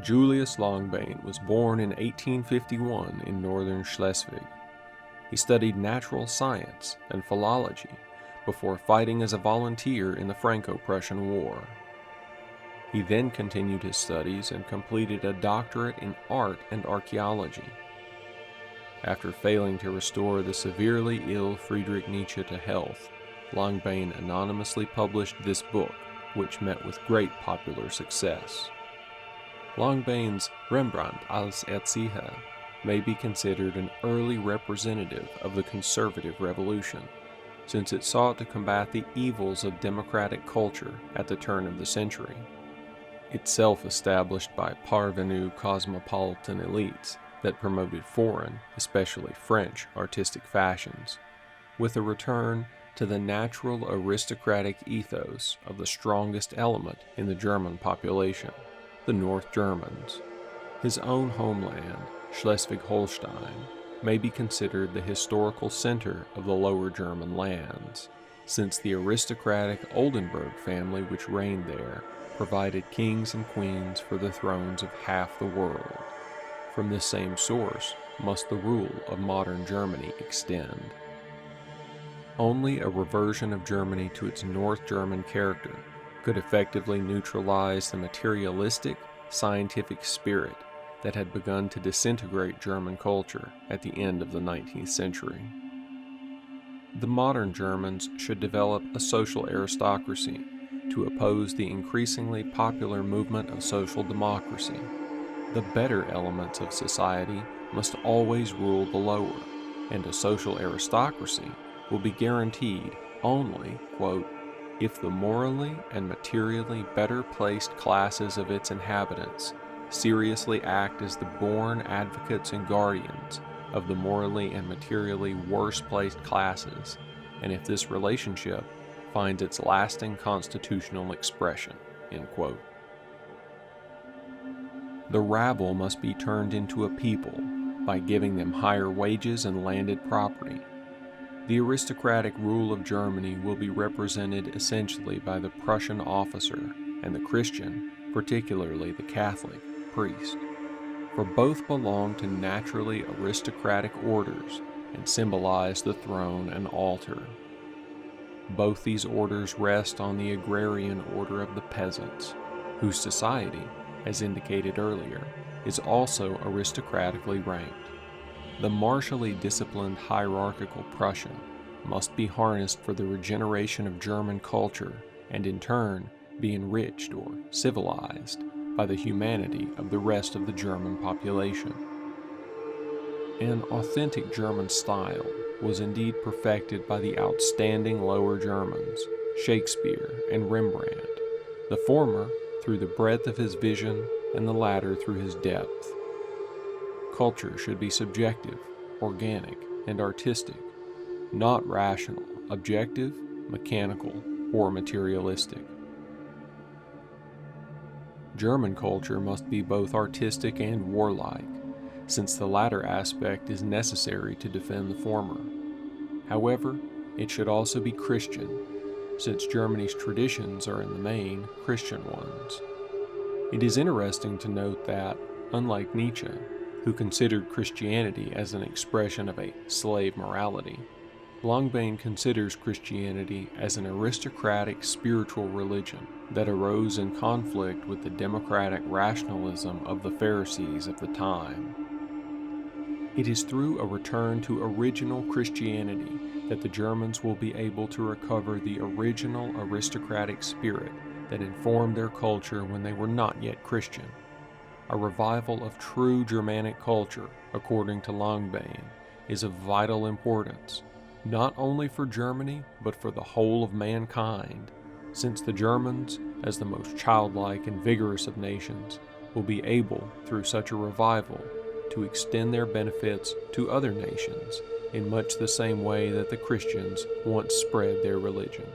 Julius Longbane was born in 1851 in northern Schleswig. He studied natural science and philology before fighting as a volunteer in the Franco-Prussian War. He then continued his studies and completed a doctorate in art and archaeology. After failing to restore the severely ill Friedrich Nietzsche to health, Longbane anonymously published this book, which met with great popular success. Longbane's Rembrandt als Erzieher may be considered an early representative of the conservative revolution, since it sought to combat the evils of democratic culture at the turn of the century. Itself established by parvenu cosmopolitan elites that promoted foreign, especially French, artistic fashions, with a return to the natural aristocratic ethos of the strongest element in the German population, the North Germans. His own homeland, Schleswig-Holstein, may be considered the historical center of the Lower German lands, since the aristocratic Oldenburg family which reigned there provided kings and queens for the thrones of half the world. From this same source must the rule of modern Germany extend. Only a reversion of Germany to its North German character could effectively neutralize the materialistic, scientific spirit that had begun to disintegrate German culture at the end of the 19th century. The modern Germans should develop a social aristocracy to oppose the increasingly popular movement of social democracy. The better elements of society must always rule the lower, and a social aristocracy will be guaranteed only, quote, if the morally and materially better placed classes of its inhabitants seriously act as the born advocates and guardians of the morally and materially worse placed classes, and if this relationship finds its lasting constitutional expression, end quote. The rabble must be turned into a people by giving them higher wages and landed property. The aristocratic rule of Germany will be represented essentially by the Prussian officer and the Christian, particularly the Catholic, priest, for both belong to naturally aristocratic orders and symbolize the throne and altar. Both these orders rest on the agrarian order of the peasants, whose society, as indicated earlier, is also aristocratically ranked. The martially disciplined hierarchical Prussian must be harnessed for the regeneration of German culture and in turn be enriched or civilized by the humanity of the rest of the German population. An authentic German style was indeed perfected by the outstanding Lower Germans, Shakespeare and Rembrandt, the former through the breadth of his vision and the latter through his depth. Culture should be subjective, organic, and artistic, not rational, objective, mechanical, or materialistic. German culture must be both artistic and warlike, since the latter aspect is necessary to defend the former. However, it should also be Christian, since Germany's traditions are in the main Christian ones. It is interesting to note that, unlike Nietzsche, who considered Christianity as an expression of a slave morality, Longbane considers Christianity as an aristocratic spiritual religion that arose in conflict with the democratic rationalism of the Pharisees of the time. It is through a return to original Christianity that the Germans will be able to recover the original aristocratic spirit that informed their culture when they were not yet Christian. A revival of true Germanic culture, according to Longbane, is of vital importance, not only for Germany, but for the whole of mankind, since the Germans, as the most childlike and vigorous of nations, will be able, through such a revival, to extend their benefits to other nations in much the same way that the Christians once spread their religion.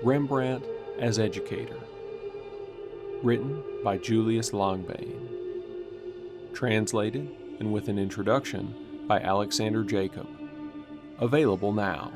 Rembrandt as Educator. Written by Julius Longbane. Translated and with an introduction by Alexander Jacob. Available now.